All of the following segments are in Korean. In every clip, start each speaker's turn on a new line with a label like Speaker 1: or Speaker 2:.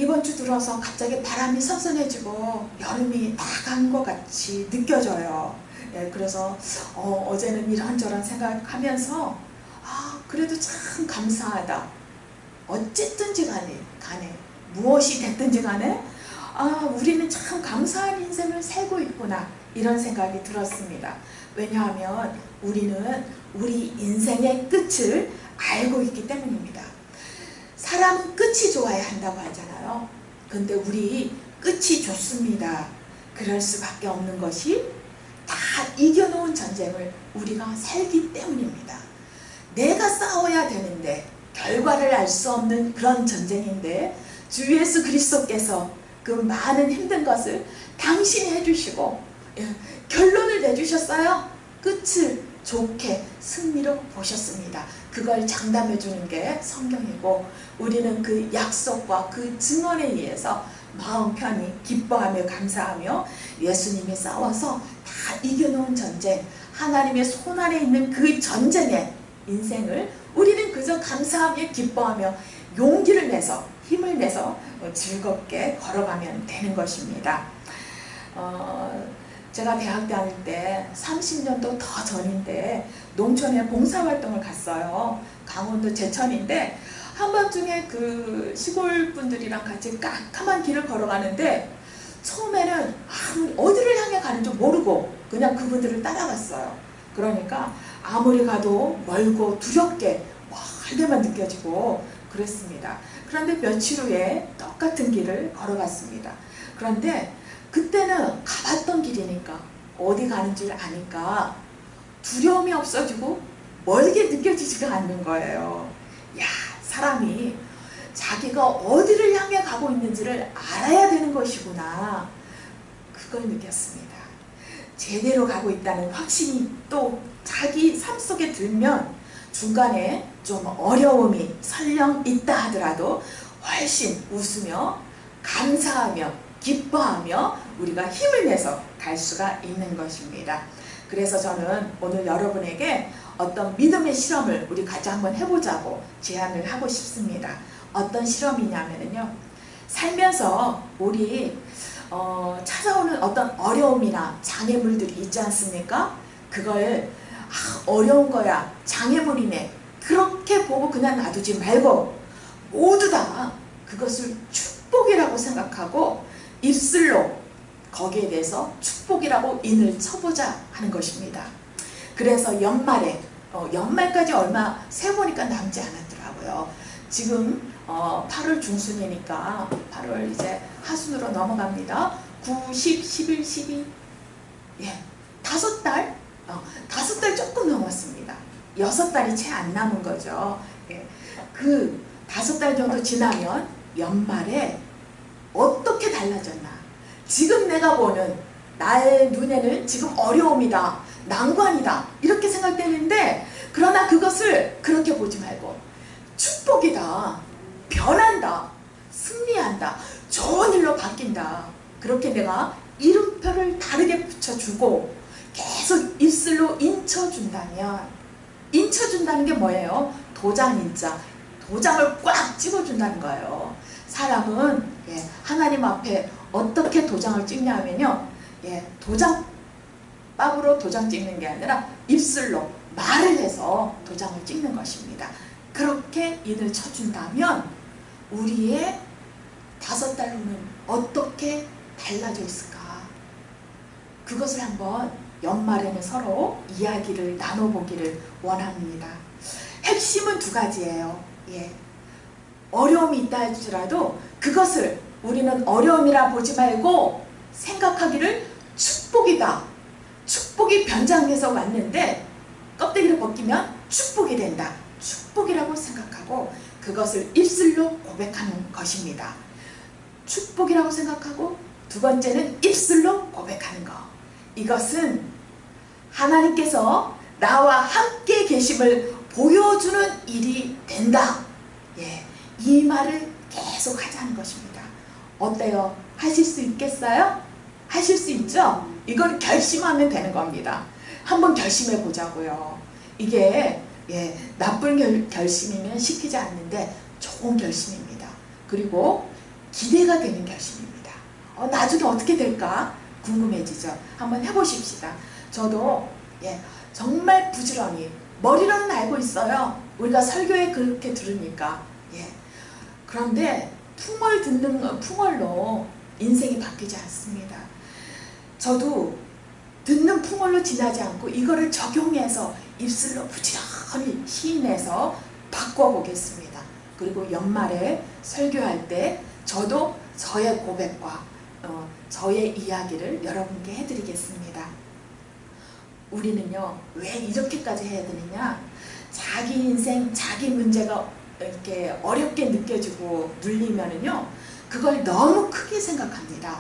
Speaker 1: 이번 주 들어서 갑자기 바람이 선선해지고 여름이 나간 것 같이 느껴져요. 예, 그래서 어제는 이런저런 생각하면서 그래도 참 감사하다. 어쨌든지 간에 무엇이 됐든지 간에 우리는 참 감사한 인생을 살고 있구나, 이런 생각이 들었습니다. 왜냐하면 우리는 우리 인생의 끝을 알고 있기 때문입니다. 사람은 끝이 좋아야 한다고 하잖아요. 근데 우리 끝이 좋습니다. 그럴 수밖에 없는 것이 다 이겨놓은 전쟁을 우리가 살기 때문입니다. 내가 싸워야 되는데 결과를 알 수 없는 그런 전쟁인데 주 예수 그리스도께서 그 많은 힘든 것을 당신이 해주시고 결론을 내주셨어요. 끝을 좋게 승리로 보셨습니다. 그걸 장담해 주는 게 성경이고, 우리는 그 약속과 그 증언에 의해서 마음 편히 기뻐하며 감사하며 예수님이 싸워서 다 이겨놓은 전쟁, 하나님의 손 안에 있는 그 전쟁의 인생을 우리는 그저 감사하며 기뻐하며 용기를 내서 힘을 내서 즐겁게 걸어가면 되는 것입니다. 제가 대학 다닐 때 30년도 더 전인데 농촌에 봉사활동을 갔어요. 강원도 제천인데 한밤중에 그 시골 분들이랑 같이 깜깜한 길을 걸어가는데 처음에는 어디를 향해 가는지 모르고 그냥 그분들을 따라갔어요. 그러니까 아무리 가도 멀고 두렵게 멀게만 느껴지고 그랬습니다. 그런데 며칠 후에 똑같은 길을 걸어갔습니다. 그런데 그때는 가봤던 길이니까 어디 가는지를 아니까 두려움이 없어지고 멀게 느껴지지가 않는 거예요. 야, 사람이 자기가 어디를 향해 가고 있는지를 알아야 되는 것이구나, 그걸 느꼈습니다. 제대로 가고 있다는 확신이 또 자기 삶 속에 들면 중간에 좀 어려움이 설령 있다 하더라도 훨씬 웃으며 감사하며 기뻐하며 우리가 힘을 내서 갈 수가 있는 것입니다. 그래서 저는 오늘 여러분에게 어떤 믿음의 실험을 우리 같이 한번 해보자고 제안을 하고 싶습니다. 어떤 실험이냐면요, 살면서 우리 찾아오는 어떤 어려움이나 장애물들이 있지 않습니까? 그걸 어려운 거야, 장애물이네, 그렇게 보고 그냥 놔두지 말고 모두 다 그것을 축복이라고 생각하고 입술로 거기에 대해서 축복이라고 인을 쳐보자 하는 것입니다. 그래서 연말에 연말까지 얼마 세보니까 남지 않았더라고요. 지금 8월 중순이니까 8월 이제 하순으로 넘어갑니다. 9, 10, 11, 12, 예, 5달? 5달 조금 넘었습니다. 6달이 채 안 남은 거죠. 예, 그 5달 정도 지나면 연말에 어떻게 달라졌나? 지금 내가 보는 나의 눈에는 지금 어려움이다, 난관이다, 이렇게 생각되는데, 그러나 그것을 그렇게 보지 말고 축복이다, 변한다, 승리한다, 좋은 일로 바뀐다, 그렇게 내가 이름표를 다르게 붙여주고 계속 입술로 인쳐준다면, 인쳐준다는 게 뭐예요? 도장인자, 도장을 꽉 찍어준다는 거예요. 사람은 하나님 앞에 어떻게 도장을 찍냐 하면요, 도장밥으로 도장 찍는 게 아니라 입술로 말을 해서 도장을 찍는 것입니다. 그렇게 인을 쳐준다면 우리의 5달 후는 어떻게 달라져 있을까? 그것을 한번 연말에는 서로 이야기를 나눠보기를 원합니다. 핵심은 2가지예요. 어려움이 있다 할지라도 그것을 우리는 어려움이라 보지 말고 생각하기를 축복이다. 축복이 변장돼서 왔는데 껍데기를 벗기면 축복이 된다. 축복이라고 생각하고 그것을 입술로 고백하는 것입니다. 축복이라고 생각하고 2번째는 입술로 고백하는 것. 이것은 하나님께서 나와 함께 계심을 보여주는 일이 된다. 이 말을 계속 하자는 것입니다. 어때요? 하실 수 있겠어요? 하실 수 있죠? 이걸 결심하면 되는 겁니다. 한번 결심해 보자고요. 이게 나쁜 결심이면 시키지 않는데 좋은 결심입니다. 그리고 기대가 되는 결심입니다. 나중에 어떻게 될까 궁금해지죠. 한번 해보십시다. 저도 정말 부지런히 머리로는 알고 있어요. 우리가 설교에 그렇게 들으니까. 그런데 풍월로 인생이 바뀌지 않습니다. 저도 듣는 풍월로 지나지 않고 이거를 적용해서 입술로 부지런히 시인해서 바꿔보겠습니다. 그리고 연말에 설교할 때 저도 저의 고백과 저의 이야기를 여러분께 해드리겠습니다. 우리는요, 왜 이렇게까지 해야 되느냐? 자기 인생, 자기 문제가 이렇게 어렵게 느껴지고 눌리면은요, 그걸 너무 크게 생각합니다.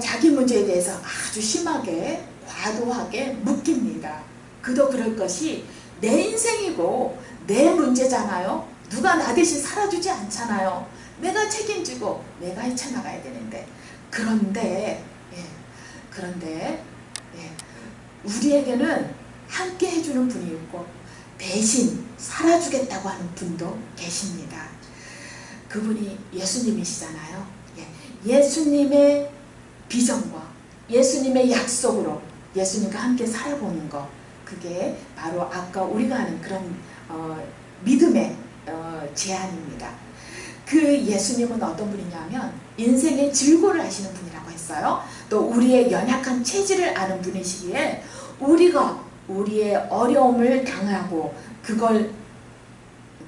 Speaker 1: 자기 문제에 대해서 아주 심하게, 과도하게 묶입니다. 그도 그럴 것이 내 인생이고 내 문제잖아요. 누가 나 대신 살아주지 않잖아요. 내가 책임지고 내가 헤쳐나가야 되는데. 그런데 우리에게는 함께 해주는 분이 있고 대신 살아주겠다고 하는 분도 계십니다. 그분이 예수님이시잖아요. 예수님의 비전과 예수님의 약속으로 예수님과 함께 살아보는 것, 그게 바로 아까 우리가 하는 그런 믿음의 제안입니다. 그 예수님은 어떤 분이냐면 인생의 질고를 아시는 분이라고 했어요. 또 우리의 연약한 체질을 아는 분이시기에 우리가 우리의 어려움을 당하고 그걸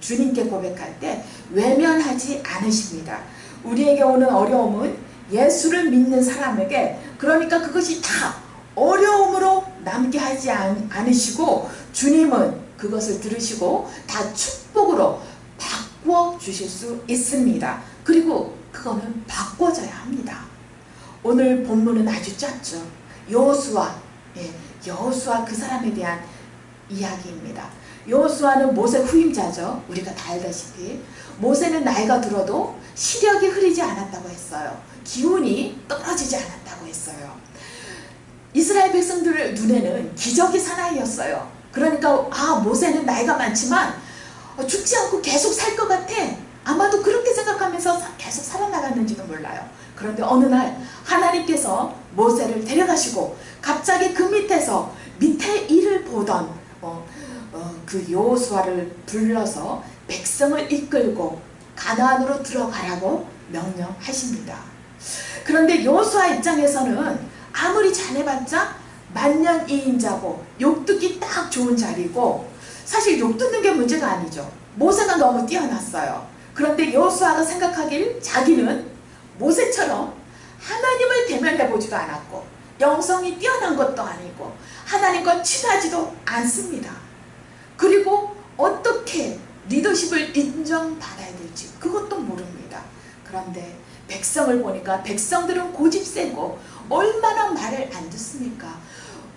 Speaker 1: 주님께 고백할 때 외면하지 않으십니다. 우리에게 오는 어려움은 예수를 믿는 사람에게, 그러니까 그것이 다 어려움으로 남게 하지 않으시고 주님은 그것을 들으시고 다 축복으로 바꿔주실 수 있습니다. 그리고 그거는 바꿔져야 합니다. 오늘 본문은 아주 짧죠. 여호수아 그 사람에 대한 이야기입니다. 여호수아는 모세 후임자죠. 우리가 다 알다시피 모세는 나이가 들어도 시력이 흐리지 않았다고 했어요. 기운이 떨어지지 않았다고 했어요. 이스라엘 백성들 눈에는 기적이 사나이였어요. 그러니까 모세는 나이가 많지만 죽지 않고 계속 살 것 같아. 아마도 그렇게 생각하면서 계속 살아나갔는지도 몰라요. 그런데 어느 날 하나님께서 모세를 데려가시고 갑자기 그 밑에 일을 보던 그 여호수아를 불러서 백성을 이끌고 가나안으로 들어가라고 명령하십니다. 그런데 여호수아 입장에서는 아무리 잘해봤자 만년이인자고 욕듣기 딱 좋은 자리고, 사실 욕듣는 게 문제가 아니죠. 모세가 너무 뛰어났어요. 그런데 여호수아가 생각하길 자기는 모세처럼 하나님을 대면해보지도 않았고 영성이 뛰어난 것도 아니고 하나님과 친하지도 않습니다. 그리고 어떻게 리더십을 인정받아야 될지 그것도 모릅니다. 그런데 백성을 보니까 백성들은 고집세고 얼마나 말을 안 듣습니까?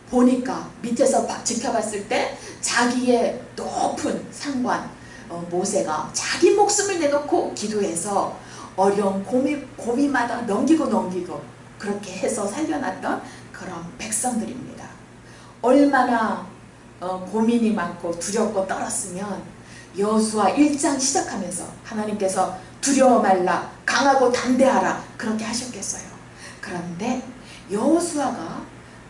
Speaker 1: 보니까 밑에서 지켜봤을 때 자기의 높은 상관 모세가 자기 목숨을 내놓고 기도해서 어려운 고비마다 넘기고 그렇게 해서 살려놨던 그런 백성들입니다. 얼마나 고민이 많고 두렵고 떨었으면 여호수아 1장 시작하면서 하나님께서 두려워 말라, 강하고 담대하라 그렇게 하셨겠어요. 그런데 여호수아가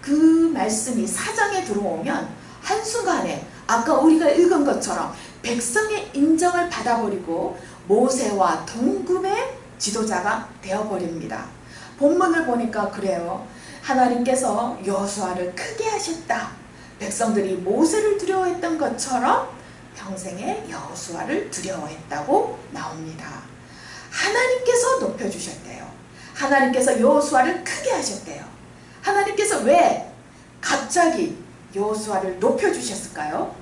Speaker 1: 그 말씀이 4장에 들어오면 한순간에 아까 우리가 읽은 것처럼 백성의 인정을 받아버리고 모세와 동급의 지도자가 되어버립니다. 본문을 보니까 그래요. 하나님께서 여호수아를 크게 하셨다. 백성들이 모세를 두려워했던 것처럼 평생에 여호수아를 두려워했다고 나옵니다. 하나님께서 높여주셨대요. 하나님께서 여호수아를 크게 하셨대요. 하나님께서 왜 갑자기 여호수아를 높여주셨을까요?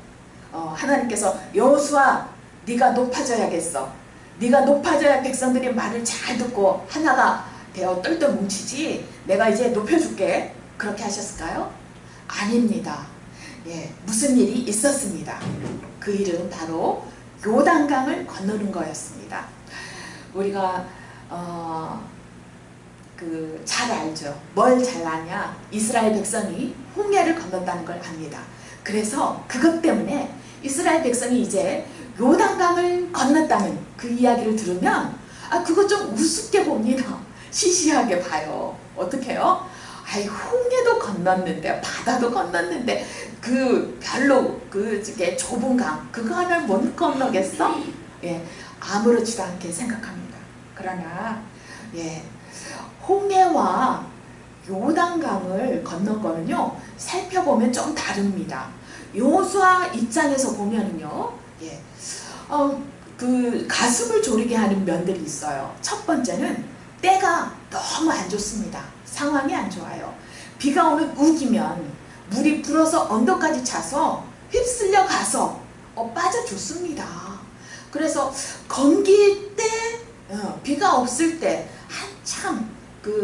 Speaker 1: 하나님께서 여호수아 네가 높아져야겠어. 네가 높아져야 백성들이 말을 잘 듣고 하나가 되어 똘똘 뭉치지. 내가 이제 높여줄게. 그렇게 하셨을까요? 아닙니다. 무슨 일이 있었습니다. 그 일은 바로 요단강을 거였습니다. 우리가 잘 알죠. 뭘 잘 아냐? 이스라엘 백성이 홍해를 건넜다는 걸 압니다. 그래서 그것 때문에 이스라엘 백성이 이제 요단강을 건넜다는 그 이야기를 들으면 그거 좀 우습게 봅니다. 시시하게 봐요. 어떻게 해요? 아이, 홍해도 건넜는데, 바다도 건넜는데, 별로 이게 좁은 강, 그거 하나를 못 건너겠어? 예, 아무렇지도 않게 생각합니다. 그러나, 예, 홍해와 요단강을 건넌 거는요, 살펴보면 좀 다릅니다. 여호수아 입장에서 보면은요, 예, 가슴을 졸이게 하는 면들이 있어요. 첫 번째는 때가 너무 안 좋습니다. 상황이 안 좋아요. 비가 오면 우기면 물이 불어서 언덕까지 차서 휩쓸려 가서 빠져 죽습니다. 그래서 건기 때, 비가 없을 때, 한참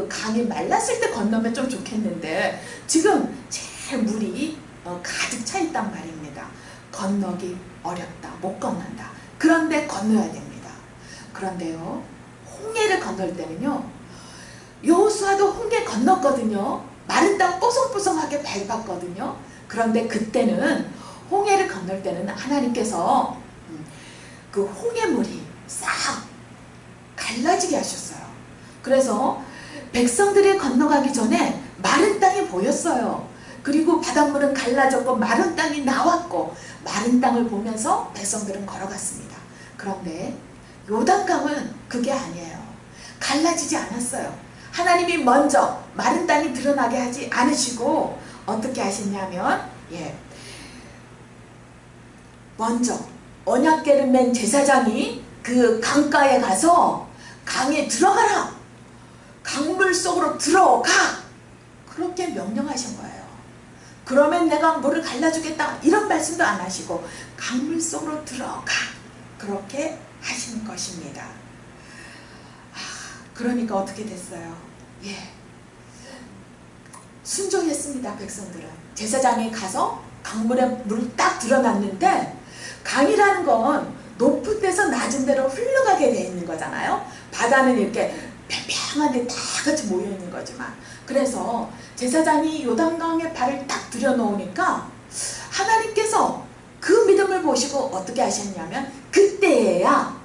Speaker 1: 강이 말랐을 때 건너면 좀 좋겠는데, 지금 제일 물이 가득 차 있단 말입니다. 건너기 어렵다, 못 건넌다. 그런데 건너야 됩니다. 그런데요, 홍해를 건널 때는요, 여호수아도 홍해 건넜거든요. 마른 땅 뽀송뽀송하게 밟았거든요. 그런데 그때는, 홍해를 건널 때는 하나님께서 그 홍해물이 싹 갈라지게 하셨어요. 그래서 백성들이 건너가기 전에 마른 땅이 보였어요. 그리고 바닷물은 갈라졌고 마른 땅이 나왔고, 마른 땅을 보면서 백성들은 걸어갔습니다. 그런데 요단강은 그게 아니에요. 갈라지지 않았어요. 하나님이 먼저 마른 땅이 드러나게 하지 않으시고 어떻게 하셨냐면, 먼저 언약궤를 맨 제사장이 그 강가에 가서 강에 들어가라, 강물 속으로 들어가, 그렇게 명령하신 거예요. 그러면 내가 물을 갈라주겠다, 이런 말씀도 안 하시고 강물 속으로 들어가, 그렇게 하신 것입니다. 그러니까 어떻게 됐어요? 순종했습니다. 백성들은. 제사장이 가서 강물에 물을 딱 들어놨는데, 강이라는 건 높은 데서 낮은 데로 흘러가게 돼 있는 거잖아요. 바다는 이렇게 평평한데 다 같이 모여 있는 거지만, 그래서 제사장이 요단강에 발을 딱 들여놓으니까 하나님께서 그 믿음을 보시고 어떻게 하셨냐면, 그때야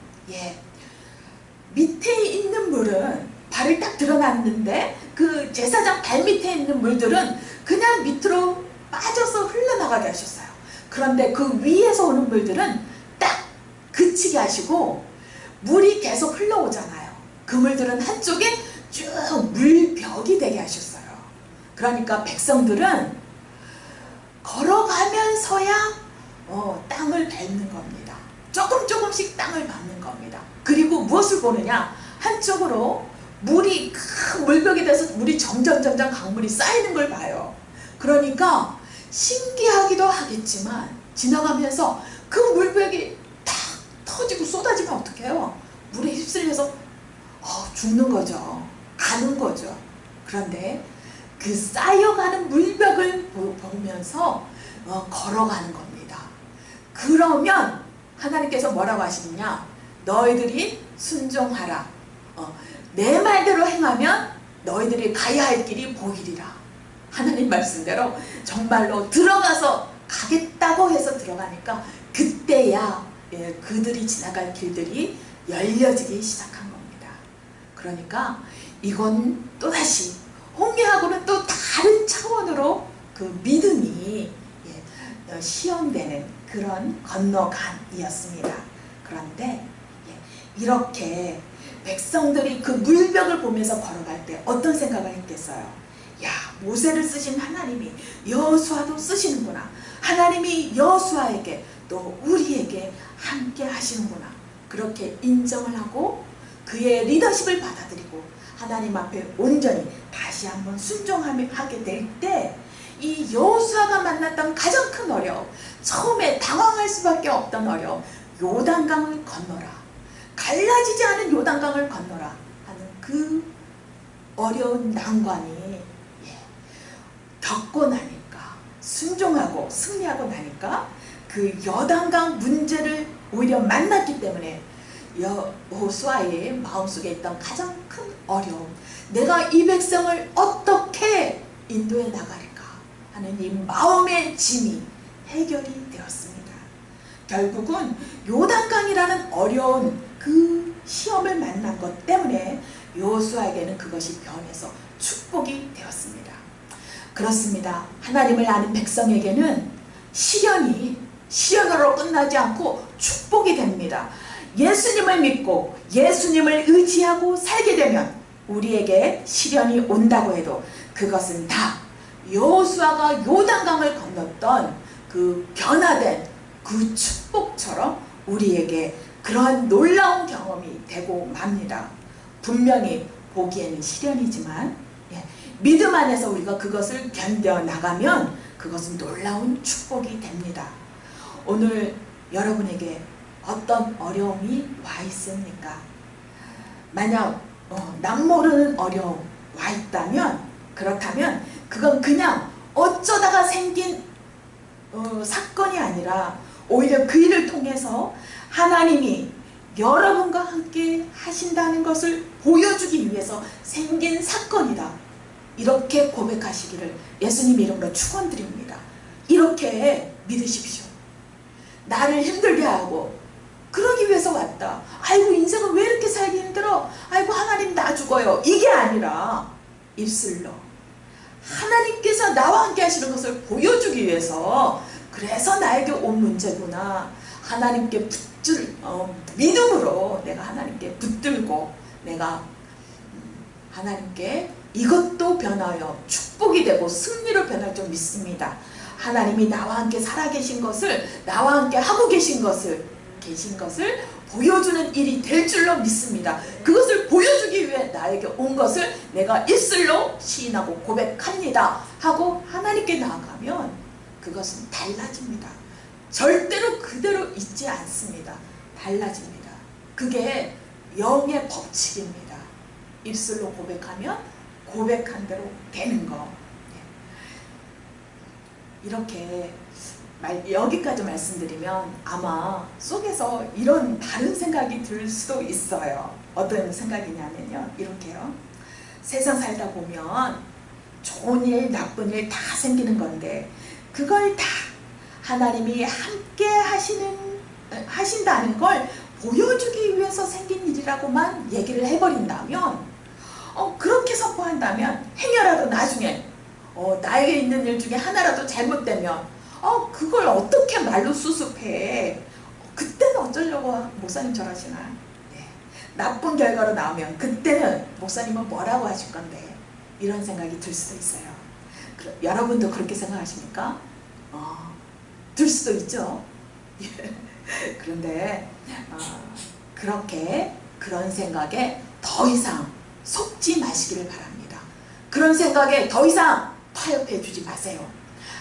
Speaker 1: 밑에 있는 물은, 발을 딱 들어놨는데 그 제사장 발 밑에 있는 물들은 그냥 밑으로 빠져서 흘러나가게 하셨어요. 그런데 그 위에서 오는 물들은 딱 그치게 하시고, 물이 계속 흘러오잖아요. 그 물들은 한쪽에 쭉 물벽이 되게 하셨어요. 그러니까 백성들은 걸어가면서야 땅을 밟는 겁니다. 조금씩 땅을 밟는 겁니다. 그리고 무엇을 보느냐? 한쪽으로 물이 큰 물벽이 돼서 물이 점점 강물이 쌓이는 걸 봐요. 그러니까 신기하기도 하겠지만, 지나가면서 그 물벽이 탁 터지고 쏟아지면 어떡해요? 물에 휩쓸려서 죽는 거죠. 가는 거죠. 그런데 그 쌓여가는 물벽을 보면서 걸어가는 겁니다. 그러면 하나님께서 뭐라고 하시느냐? 너희들이 순종하라. 내 말대로 행하면 너희들이 가야 할 길이 보이리라. 하나님 말씀대로 정말로 들어가서 가겠다고 해서 들어가니까, 그때야 그들이 지나갈 길들이 열려지기 시작한 겁니다. 그러니까 이건 또다시 홍해하고는 또 다른 차원으로 그 믿음이 시험되는 그런 건너간이었습니다. 그런데 이렇게 백성들이 그 물벽을 보면서 걸어갈 때 어떤 생각을 했겠어요? 야, 모세를 쓰신 하나님이 여호수아도 쓰시는구나. 하나님이 여호수아에게 또 우리에게 함께 하시는구나. 그렇게 인정을 하고 그의 리더십을 받아들이고 하나님 앞에 온전히 다시 한번 순종하게 될 때, 이 여호수아가 만났던 가장 큰 어려움, 처음에 당황할 수밖에 없던 어려움, 요단강을 건너라, 갈라지지 않은 요단강을 건너라 하는 그 어려운 난관이 겪고 나니까, 순종하고 승리하고 나니까 그 요단강 문제를 오히려 만났기 때문에 여호수아의 마음속에 있던 가장 큰 어려움, 내가 이 백성을 어떻게 인도해 나갈까 하는 이 마음의 짐이 해결이 되었습니다. 결국은 요단강이라는 어려운 그 시험을 만난 것 때문에 여호수아에게는 그것이 변해서 축복이 되었습니다. 그렇습니다. 하나님을 아는 백성에게는 시련이 시련으로 끝나지 않고 축복이 됩니다. 예수님을 믿고 예수님을 의지하고 살게 되면 우리에게 시련이 온다고 해도 그것은 다 여호수아가 요단강을 건넜던 그 변화된 그 축복처럼 우리에게 그러한 놀라운 경험이 되고 맙니다. 분명히 보기에는 시련이지만 믿음 안에서 우리가 그것을 견뎌나가면 그것은 놀라운 축복이 됩니다. 오늘 여러분에게 어떤 어려움이 와 있습니까? 만약 남모르는 어려움 와 있다면, 그렇다면 그건 그냥 어쩌다가 생긴 사건이 아니라 오히려 그 일을 통해서 하나님이 여러분과 함께 하신다는 것을 보여주기 위해서 생긴 사건이다. 이렇게 고백하시기를 예수님 이름으로 축원드립니다. 이렇게 믿으십시오. 나를 힘들게 하고 그러기 위해서 왔다. 아이고 인생은 왜 이렇게 살기 힘들어? 아이고 하나님 나 죽어요. 이게 아니라 입술로 하나님께서 나와 함께 하시는 것을 보여주기 위해서, 그래서 나에게 온 문제구나. 하나님께 믿음으로 내가 하나님께 붙들고 내가 하나님께 이것도 변하여 축복이 되고 승리로 변할 줄 믿습니다. 하나님이 나와 함께 살아계신 것을, 나와 함께 하고 계신 것을 보여주는 일이 될 줄로 믿습니다. 그것을 보여주기 위해 나에게 온 것을 내가 입술로 시인하고 고백합니다 하고 하나님께 나아가면 그것은 달라집니다. 절대로 그대로 있지 않습니다. 달라집니다. 그게 영의 법칙입니다. 입술로 고백하면 고백한 대로 되는 거. 이렇게 여기까지 말씀드리면 아마 속에서 이런 다른 생각이 들 수도 있어요. 어떤 생각이냐면요, 이렇게요. 세상 살다 보면 좋은 일 나쁜 일 다 생기는 건데 그걸 다 하나님이 함께 하신다는 걸 보여주기 위해서 생긴 일이라고만 얘기를 해버린다면, 그렇게 선포한다면 행여라도 나중에 나에게 있는 일 중에 하나라도 잘못되면 그걸 어떻게 말로 수습해? 그때는 어쩌려고 목사님 저러시나? 네. 나쁜 결과로 나오면 그때는 목사님은 뭐라고 하실 건데? 이런 생각이 들 수도 있어요. 여러분도 그렇게 생각하십니까? 들 수도 있죠. 그런데 그런 생각에 더 이상 속지 마시기를 바랍니다. 그런 생각에 더 이상 타협해 주지 마세요.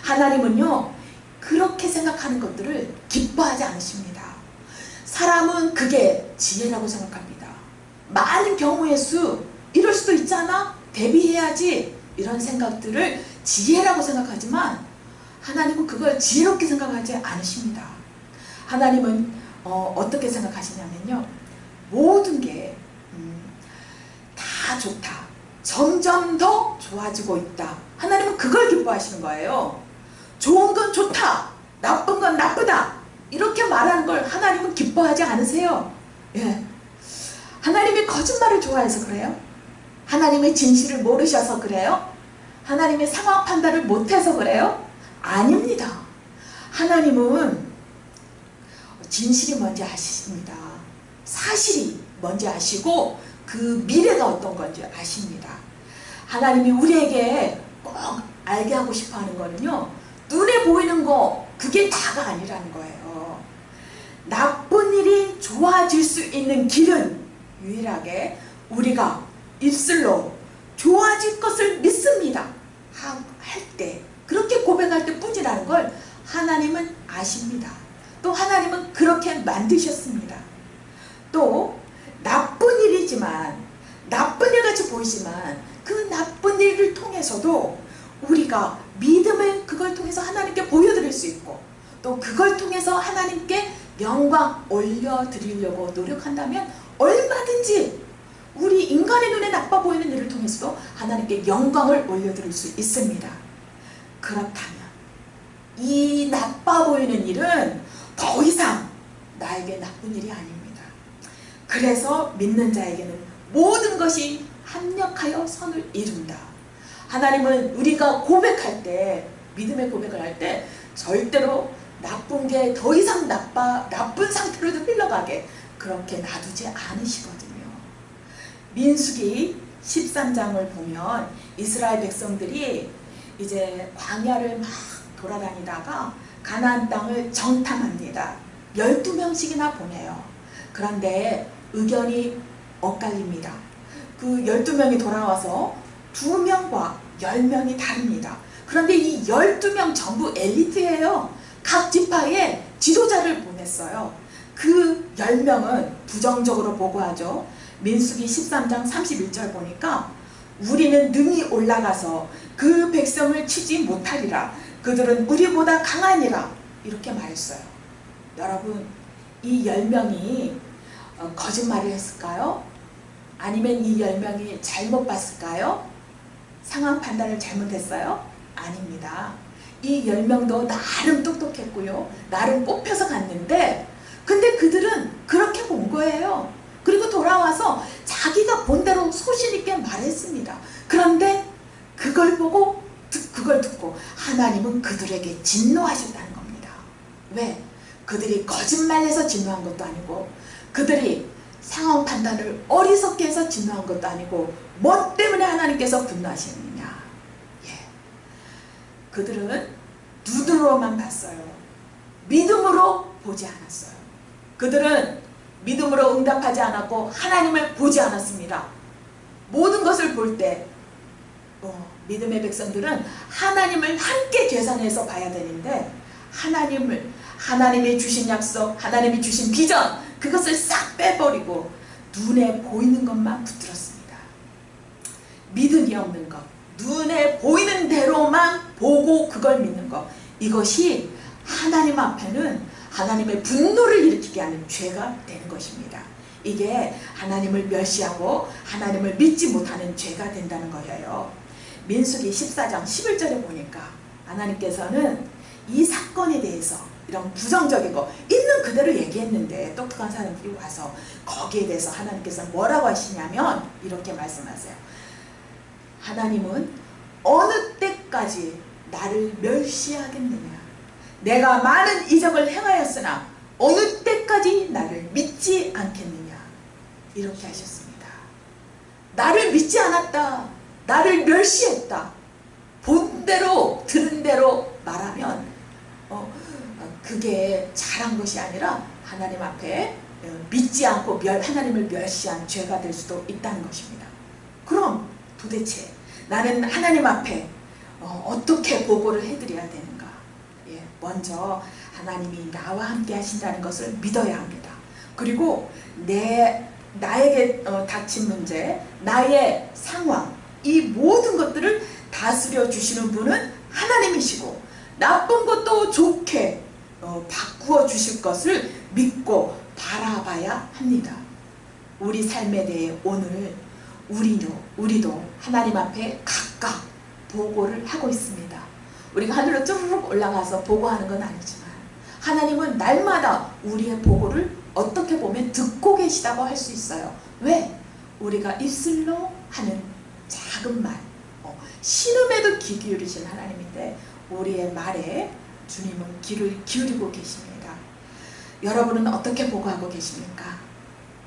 Speaker 1: 하나님은요, 그렇게 생각하는 것들을 기뻐하지 않으십니다. 사람은 그게 지혜라고 생각합니다. 많은 경우의 수, 이럴 수도 있잖아? 대비해야지. 이런 생각들을 지혜라고 생각하지만 하나님은 그걸 지혜롭게 생각하지 않으십니다. 하나님은 어떻게 생각하시냐면요, 모든 게 다 좋다. 점점 더 좋아지고 있다. 하나님은 그걸 기뻐하시는 거예요. 좋은 건 좋다, 나쁜 건 나쁘다, 이렇게 말하는 걸 하나님은 기뻐하지 않으세요. 예. 하나님이 거짓말을 좋아해서 그래요? 하나님의 진실을 모르셔서 그래요? 하나님의 상황 판단을 못해서 그래요? 아닙니다. 하나님은 진실이 뭔지 아십니다. 사실이 뭔지 아시고 그 미래가 어떤 건지 아십니다. 하나님이 우리에게 꼭 알게 하고 싶어 하는 거는요, 눈에 보이는 거 그게 다가 아니라는 거예요. 나쁜 일이 좋아질 수 있는 길은 유일하게 우리가 입술로 좋아질 것을 믿습니다 할 때, 그렇게 고백할 때 뿐이라는 걸 하나님은 아십니다. 또 하나님은 그렇게 만드셨습니다. 또 나쁜 일이지만, 나쁜 일같이 보이지만 그 나쁜 일을 통해서도 우리가 믿음을 그걸 통해서 하나님께 보여드릴 수 있고, 또 그걸 통해서 하나님께 영광 올려드리려고 노력한다면 얼마든지 우리 인간의 눈에 나빠 보이는 일을 통해서도 하나님께 영광을 올려드릴 수 있습니다. 그렇다면 이 나빠 보이는 일은 더 이상 나에게 나쁜 일이 아닙니다. 그래서 믿는 자에게는 모든 것이 합력하여 선을 이룬다. 하나님은 우리가 고백할 때, 믿음의 고백을 할 때 절대로 나쁜 게 더 이상 나쁜 상태로 흘러가게 그렇게 놔두지 않으시거든요. 민수기 13장을 보면 이스라엘 백성들이 이제 광야를 막 돌아다니다가 가나안 땅을 정탐합니다. 12명씩이나 보내요. 그런데 의견이 엇갈립니다. 그 12명이 돌아와서 2명과 10명이 다릅니다. 그런데 이 12명 전부 엘리트예요. 각 지파에 지도자를 보냈어요. 그 10명은 부정적으로 보고하죠. 민수기 13장 31절 보니까 우리는 능히 올라가서 그 백성을 치지 못하리라. 그들은 우리보다 강하니라. 이렇게 말했어요. 여러분, 이 10명이 거짓말을 했을까요? 아니면 이 10명이 잘못 봤을까요? 상황 판단을 잘못했어요? 아닙니다. 이 10명도 나름 똑똑했고요. 나름 뽑혀서 갔는데 근데 그들은 그렇게 본 거예요. 그리고 돌아와서 자기가 본 대로 소신 있게 말했습니다. 그런데 그걸 보고 그걸 듣고 하나님은 그들에게 진노하셨다는 겁니다. 왜? 그들이 거짓말해서 진노한 것도 아니고 그들이 상황 판단을 어리석게 해서 진노한 것도 아니고 뭐 때문에 하나님께서 분노하시느냐. 예. 그들은 눈으로만 봤어요. 믿음으로 보지 않았어요. 그들은 믿음으로 응답하지 않았고 하나님을 보지 않았습니다. 모든 것을 볼 때 믿음의 백성들은 하나님을 함께 계산해서 봐야 되는데 하나님이 주신 약속, 하나님이 주신 비전 그것을 싹 빼버리고 눈에 보이는 것만 붙들었습니다. 믿음이 없는 것, 눈에 보이는 대로만 보고 그걸 믿는 것, 이것이 하나님 앞에는 하나님의 분노를 일으키게 하는 죄가 되는 것입니다. 이게 하나님을 멸시하고 하나님을 믿지 못하는 죄가 된다는 거예요. 민수기 14장 11절에 보니까 하나님께서는 이 사건에 대해서 이런 부정적인 거 있는 그대로 얘기했는데 똑똑한 사람들이 와서 거기에 대해서 하나님께서 뭐라고 하시냐면 이렇게 말씀하세요. 하나님은 어느 때까지 나를 멸시하겠느냐. 내가 많은 이적을 행하였으나 어느 때까지 나를 믿지 않겠느냐. 이렇게 하셨습니다. 나를 믿지 않았다. 나를 멸시했다. 본 대로 들은 대로 말하면 그게 잘한 것이 아니라 하나님 앞에 믿지 않고 하나님을 멸시한 죄가 될 수도 있다는 것입니다. 그럼 도대체 나는 하나님 앞에 어떻게 보고를 해드려야 되는가? 예, 먼저 하나님이 나와 함께 하신다는 것을 믿어야 합니다. 그리고 나에게 닥친 문제, 나의 상황, 이 모든 것들을 다스려 주시는 분은 하나님이시고 나쁜 것도 좋게 바꾸어 주실 것을 믿고 바라봐야 합니다. 우리 삶에 대해 오늘 우리도 하나님 앞에 각각 보고를 하고 있습니다. 우리가 하늘로 쭈르륵 올라가서 보고하는 건 아니지만 하나님은 날마다 우리의 보고를 어떻게 보면 듣고 계시다고 할 수 있어요. 왜? 우리가 입술로 하는 작은 말, 신음에도 귀 기울이신 하나님인데 우리의 말에 주님은 귀를 기울이고 계십니다. 여러분은 어떻게 보고하고 계십니까?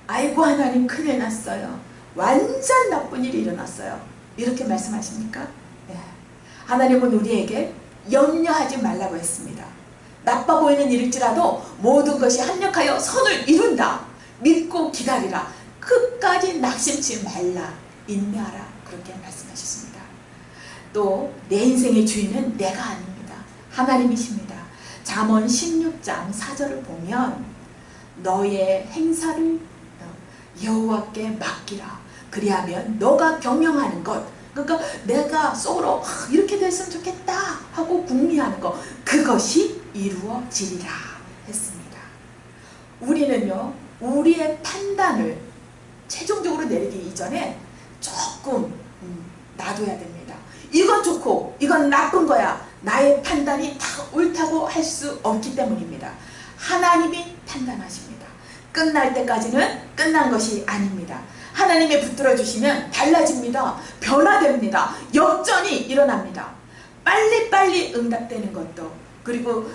Speaker 1: 아이고 하나님 큰일 났어요. 완전 나쁜 일이 일어났어요. 이렇게 말씀하십니까? 네. 하나님은 우리에게 염려하지 말라고 했습니다. 나빠 보이는 일일지라도 모든 것이 합력하여 선을 이룬다. 믿고 기다리라. 끝까지 낙심치 말라. 인내하라. 그렇게 말씀하셨습니다. 또 내 인생의 주인은 내가 아닙니다. 하나님이십니다. 잠언 16장 4절을 보면 너의 행사를 여호와께 맡기라. 그리하면 너가 경영하는 것, 그러니까 내가 속으로 이렇게 됐으면 좋겠다 하고 궁리하는 것, 그것이 이루어지리라 했습니다. 우리는요, 우리의 판단을 최종적으로 내리기 이전에 조금 놔둬야 됩니다. 이건 좋고 이건 나쁜 거야. 나의 판단이 다 옳다고 할 수 없기 때문입니다. 하나님이 판단하십니다. 끝날 때까지는 끝난 것이 아닙니다. 하나님이 붙들어 주시면 달라집니다. 변화됩니다. 역전이 일어납니다. 빨리빨리 응답되는 것도, 그리고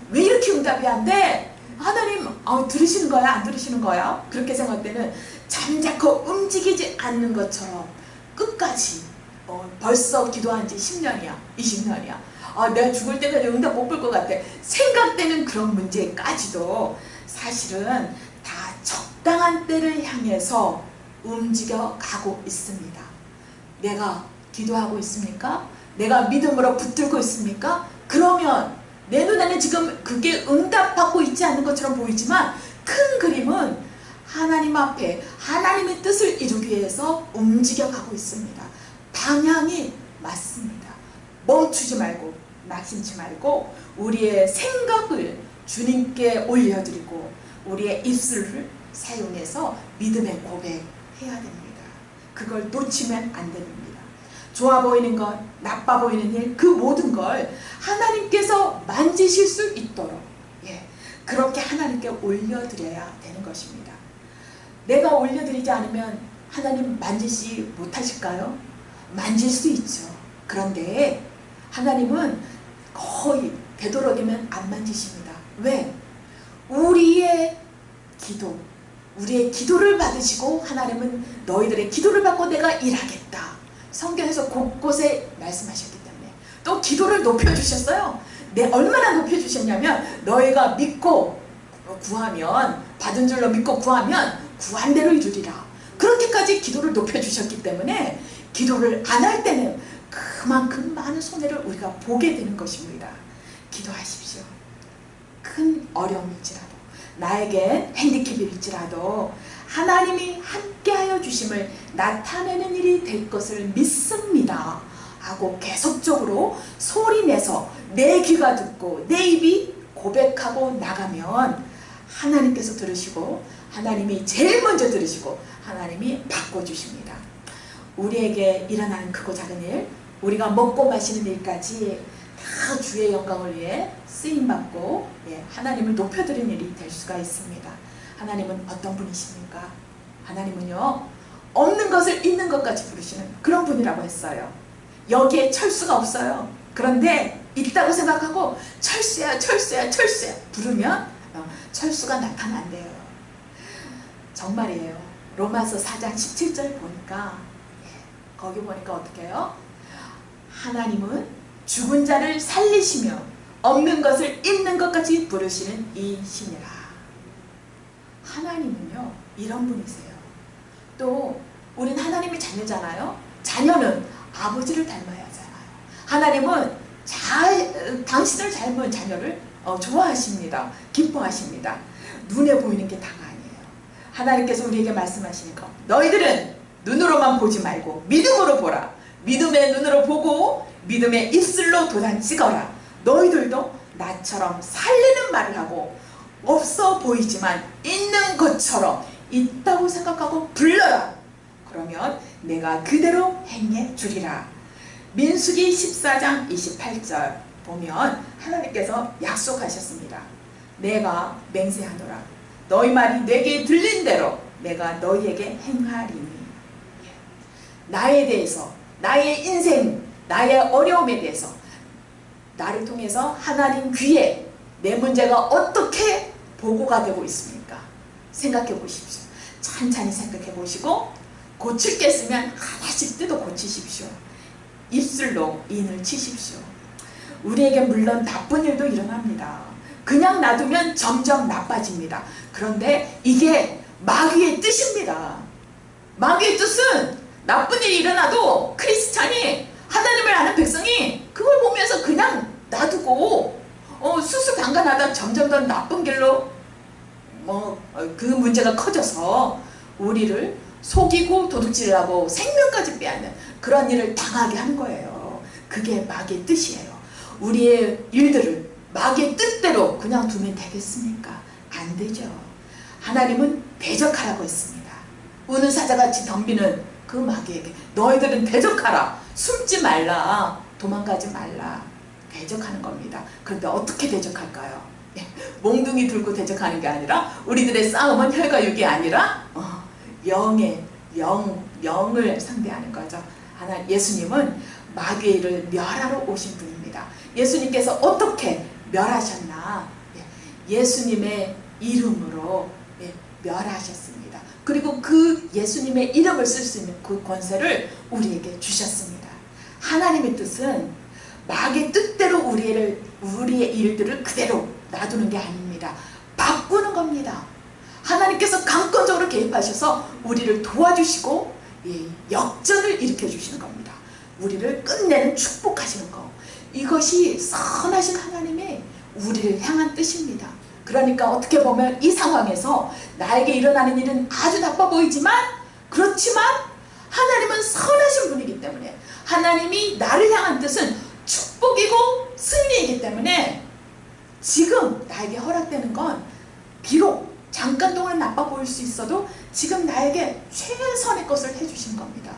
Speaker 1: 왜 이렇게 응답이 안 돼? 하나님 들으시는 거야? 안 들으시는 거야? 그렇게 생각할 때는 잠자코 움직이지 않는 것처럼 끝까지 벌써 기도한 지 10년이야 20년이야 내가 죽을 때까지 응답 못 볼 것 같아 생각되는 그런 문제까지도 사실은 다 적당한 때를 향해서 움직여 가고 있습니다. 내가 기도하고 있습니까? 내가 믿음으로 붙들고 있습니까? 그러면 내 눈에는 지금 그게 응답받고 있지 않는 것처럼 보이지만 큰 그림은 하나님 앞에 하나님의 뜻을 이루기 위해서 움직여 가고 있습니다. 방향이 맞습니다. 멈추지 말고 낙심치 말고 우리의 생각을 주님께 올려드리고 우리의 입술을 사용해서 믿음의 고백해야 됩니다. 그걸 놓치면 안 됩니다. 좋아 보이는 것, 나빠 보이는 일, 그 모든 걸 하나님께서 만지실 수 있도록 그렇게 하나님께 올려드려야 되는 것입니다. 내가 올려드리지 않으면 하나님 만지시 못하실까요? 만질 수 있죠. 그런데 하나님은 거의 되도록이면 안 만지십니다. 왜? 우리의 기도를 받으시고 하나님은 너희들의 기도를 받고 내가 일하겠다. 성경에서 곳곳에 말씀하셨기 때문에 또 기도를 높여주셨어요. 얼마나 높여주셨냐면 너희가 믿고 구하면 받은 줄로 믿고 구하면 구한 대로 이루리라. 그렇게까지 기도를 높여주셨기 때문에 기도를 안 할 때는 그만큼 많은 손해를 우리가 보게 되는 것입니다. 기도하십시오. 큰 어려움일지라도 나에게 핸디캡일지라도 하나님이 함께하여 주심을 나타내는 일이 될 것을 믿습니다 하고 계속적으로 소리내서 내 귀가 듣고 내 입이 고백하고 나가면 하나님께서 들으시고 하나님이 제일 먼저 들으시고 하나님이 바꿔주십니다. 우리에게 일어나는 크고 작은 일, 우리가 먹고 마시는 일까지 다 주의 영광을 위해 쓰임받고 하나님을 높여드리는 일이 될 수가 있습니다. 하나님은 어떤 분이십니까? 하나님은요, 없는 것을 있는 것까지 부르시는 그런 분이라고 했어요. 여기에 철수가 없어요. 그런데 있다고 생각하고 철수야 부르면 철수가 나타난대요. 정말이에요. 로마서 4장 17절 보니까 거기 보니까 어떻게 해요? 하나님은 죽은 자를 살리시며 없는 것을 있는 것까지 부르시는 이시니라. 하나님은요 이런 분이세요. 또 우린 하나님의 자녀잖아요. 자녀는 아버지를 닮아야 하잖아요. 하나님은 당신을 닮은 자녀를 좋아하십니다. 기뻐하십니다. 눈에 보이는 게 다가 아니에요. 하나님께서 우리에게 말씀하시니까 너희들은 눈으로만 보지 말고 믿음으로 보라. 믿음의 눈으로 보고 믿음의 입술로 도단 찍어라. 너희들도 나처럼 살리는 말을 하고 없어 보이지만 있는 것처럼 있다고 생각하고 불러라. 그러면 내가 그대로 행해 주리라. 민수기 14장 28절 보면 하나님께서 약속하셨습니다. 내가 맹세하노라. 너희 말이 내게 들린 대로 내가 너희에게 행하리니. 나에 대해서, 나의 인생, 나의 어려움에 대해서 나를 통해서 하나님 귀에 내 문제가 어떻게 보고가 되고 있습니까? 생각해 보십시오. 찬찬히 생각해 보시고 고칠 게 있으면 하나씩 뜯어 고치십시오. 입술로 인을 치십시오. 우리에게 물론 나쁜 일도 일어납니다. 그냥 놔두면 점점 나빠집니다. 그런데 이게 마귀의 뜻입니다. 마귀의 뜻은 나쁜 일이 일어나도 크리스찬이, 하나님을 아는 백성이 그걸 보면서 그냥 놔두고 수수 방관하다 점점 더 나쁜 길로 그 문제가 커져서 우리를 속이고 도둑질하고 생명까지 빼앗는 그런 일을 당하게 한 거예요. 그게 마귀의 뜻이에요. 우리의 일들을 마귀의 뜻대로 그냥 두면 되겠습니까? 안 되죠. 하나님은 대적하라고 했습니다. 우는 사자같이 덤비는 그 마귀에게 너희들은 대적하라. 숨지 말라. 도망가지 말라. 대적하는 겁니다. 그런데 어떻게 대적할까요? 몽둥이 들고 대적하는 게 아니라, 우리들의 싸움은 혈과 육이 아니라 영을 상대하는 거죠. 예수님은 마귀를 멸하러 오신 분입니다. 예수님께서 어떻게 멸하셨나? 예수님의 이름으로 멸하셨습니다. 그리고 그 예수님의 이름을 쓸 수 있는 그 권세를 우리에게 주셨습니다. 하나님의 뜻은 마귀의 뜻대로 우리의 일들을 그대로 놔두는 게 아닙니다. 바꾸는 겁니다. 하나님께서 강권적으로 개입하셔서 우리를 도와주시고 역전을 일으켜 주시는 겁니다. 우리를 끝내는 축복하시는 거. 이것이 선하신 하나님의 우리를 향한 뜻입니다. 그러니까 어떻게 보면 이 상황에서 나에게 일어나는 일은 아주 나빠 보이지만, 그렇지만 하나님은 선하신 분이기 때문에, 하나님이 나를 향한 뜻은 축복이고 승리이기 때문에, 지금 나에게 허락되는 건 비록 잠깐 동안 나빠 보일 수 있어도 지금 나에게 최선의 것을 해주신 겁니다.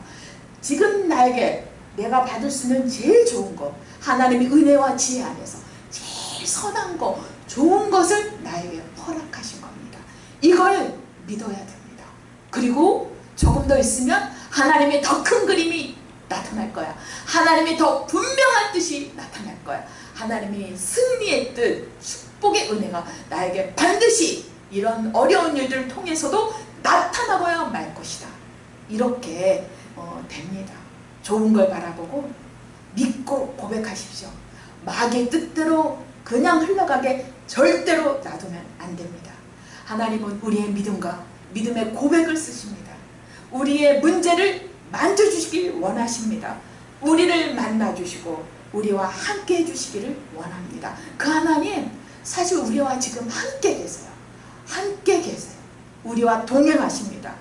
Speaker 1: 지금 나에게 내가 받을 수 있는 제일 좋은 것, 하나님의 은혜와 지혜 안에서 제일 선한 것, 좋은 것을 나에게 허락하신 겁니다. 이걸 믿어야 됩니다. 그리고 조금 더 있으면 하나님의 더 큰 그림이 나타날 거야. 하나님의 더 분명한 뜻이 나타날 거야. 하나님의 승리의 뜻, 축복의 은혜가 나에게 반드시 이런 어려운 일들을 통해서도 나타나고야 말 것이다. 이렇게 됩니다. 좋은 걸 바라보고 믿고 고백하십시오. 마귀의 뜻대로 그냥 흘러가게 절대로 놔두면 안 됩니다. 하나님은 우리의 믿음과 믿음의 고백을 쓰십니다. 우리의 문제를 만져주시길 원하십니다. 우리를 만나주시고 우리와 함께 해주시기를 원합니다. 그 하나님 사실 우리와 지금 함께 계세요. 함께 계세요. 우리와 동행하십니다.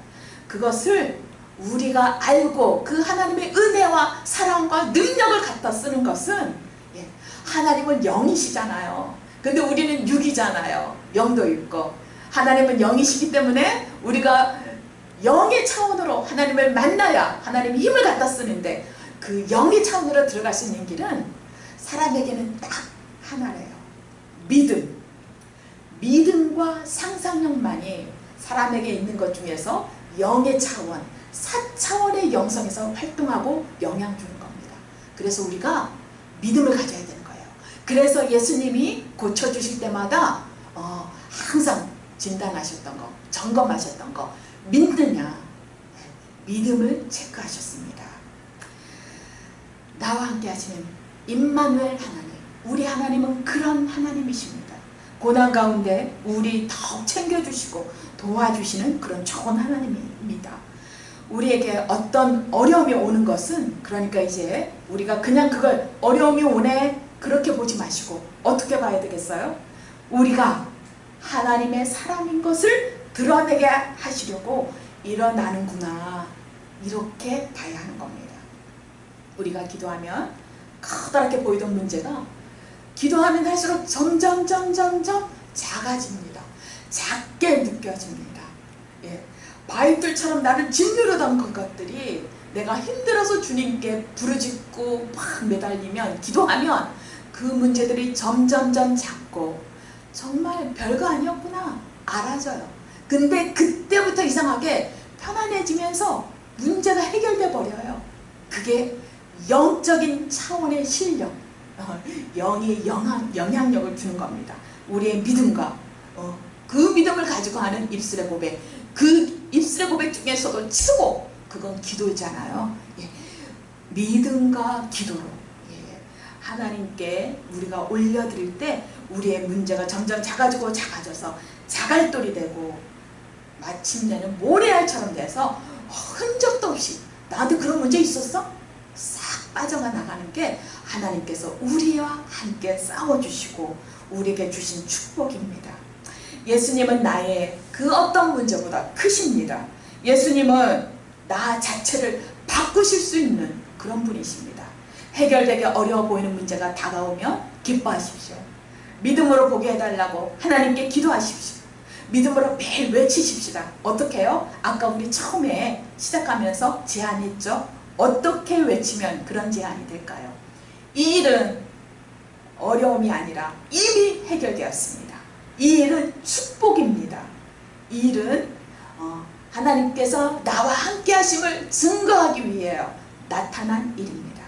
Speaker 1: 그것을 우리가 알고 그 하나님의 은혜와 사랑과 능력을 갖다 쓰는 것은, 하나님은 영이시잖아요. 근데 우리는 육이잖아요. 영도 있고. 하나님은 영이시기 때문에 우리가 영의 차원으로 하나님을 만나야 하나님의 힘을 갖다 쓰는데, 그 영의 차원으로 들어갈 수 있는 길은 사람에게는 딱 하나래요. 믿음. 믿음과 상상력만이 사람에게 있는 것 중에서 영의 차원, 4차원의 영성에서 활동하고 영향 주는 겁니다. 그래서 우리가 믿음을 가져야 되는 거예요. 그래서 예수님이 고쳐주실 때마다 항상 진단하셨던 거, 점검하셨던 거, 믿느냐, 믿음을 체크하셨습니다. 나와 함께 하시는 임마누엘 하나님, 우리 하나님은 그런 하나님이십니다. 고난 가운데 우리 더욱 챙겨주시고 도와주시는 그런 좋은 하나님입니다. 우리에게 어떤 어려움이 오는 것은, 그러니까 이제 우리가 그냥 그걸 어려움이 오네 그렇게 보지 마시고 어떻게 봐야 되겠어요? 우리가 하나님의 사람인 것을 드러내게 하시려고 일어나는구나, 이렇게 봐야 하는 겁니다. 우리가 기도하면 커다랗게 보이던 문제가 기도하면 할수록 점점 작아집니다. 작게 느껴집니다. 바위들처럼 나를 짓누르던 것들이 내가 힘들어서 주님께 부르짖고 막 매달리면, 기도하면 그 문제들이 점점 작고 정말 별거 아니었구나 알아져요. 근데 그때부터 이상하게 편안해지면서 문제가 해결돼 버려요. 그게 영적인 차원의 실력, 영이 영향력을 주는 겁니다. 우리의 믿음과 그 믿음을 가지고 하는 입술의 고백, 그 입술의 고백 중에서도 최고, 그건 기도잖아요. 믿음과 기도로 하나님께 우리가 올려드릴 때 우리의 문제가 점점 작아져서 자갈돌이 되고 마침내는 모래알처럼 돼서 흔적도 없이, 나한테 그런 문제 있었어? 싹 빠져가 나가는 게 하나님께서 우리와 함께 싸워주시고 우리에게 주신 축복입니다. 예수님은 나의 그 어떤 문제보다 크십니다. 예수님은 나 자체를 바꾸실 수 있는 그런 분이십니다. 해결되기 어려워 보이는 문제가 다가오면 기뻐하십시오. 믿음으로 보게 해달라고 하나님께 기도하십시오. 믿음으로 매일 외치십시다. 어떻게 해요? 아까 우리 처음에 시작하면서 제안했죠. 어떻게 외치면 그런 제안이 될까요? 이 일은 어려움이 아니라 이미 해결되었습니다. 이 일은 축복입니다. 이 일은 하나님께서 나와 함께 하심을 증거하기 위해 나타난 일입니다.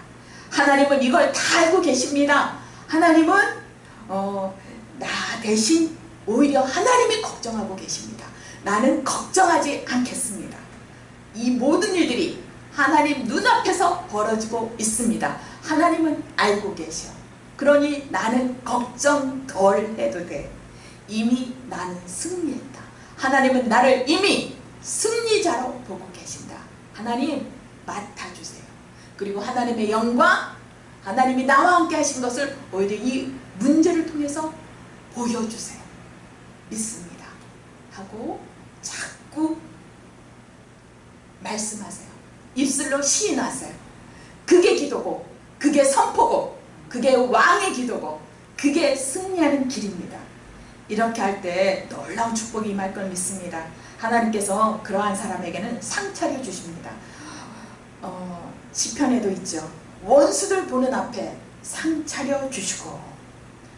Speaker 1: 하나님은 이걸 다 알고 계십니다. 하나님은 나 대신 오히려 하나님이 걱정하고 계십니다. 나는 걱정하지 않겠습니다. 이 모든 일들이 하나님 눈앞에서 벌어지고 있습니다. 하나님은 알고 계셔. 그러니 나는 걱정 덜 해도 돼. 이미 나는 승리했다. 하나님은 나를 이미 승리자로 보고 계신다. 하나님 맡아주세요. 그리고 하나님의 영광, 하나님이 나와 함께 하신 것을 오히려 이 문제를 통해서 보여주세요. 믿습니다. 하고 자꾸 말씀하세요. 입술로 시인하세요. 그게 기도고, 그게 선포고, 그게 왕의 기도고, 그게 승리하는 길입니다. 이렇게 할 때 놀라운 축복이 임할 걸 믿습니다. 하나님께서 그러한 사람에게는 상 차려 주십니다. 시편에도 있죠. 원수들 보는 앞에 상 차려 주시고,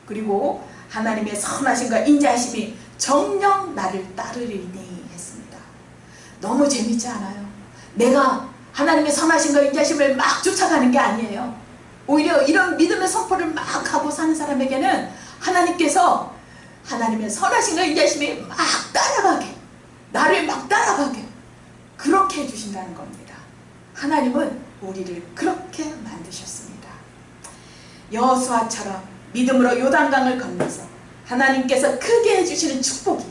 Speaker 1: 그리고 하나님의 선하심과 인자하심이 정녕 나를 따르리니 했습니다. 너무 재밌지 않아요? 내가 하나님의 선하심과 인자하심을 막 쫓아가는 게 아니에요. 오히려 이런 믿음의 선포를 막 하고 사는 사람에게는 하나님께서 하나님의 선하심과 인자하심이 막 따라가게, 나를 막 따라가게 그렇게 해주신다는 겁니다. 하나님은 우리를 그렇게 만드셨습니다. 여호수아처럼 믿음으로 요단강을 건너서 하나님께서 크게 해주시는 축복이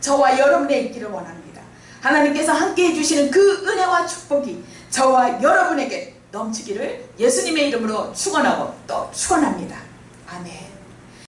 Speaker 1: 저와 여러분에 있기를 원합니다. 하나님께서 함께 해주시는 그 은혜와 축복이 저와 여러분에게 넘치기를 예수님의 이름으로 축원하고 또 축원합니다. 아멘.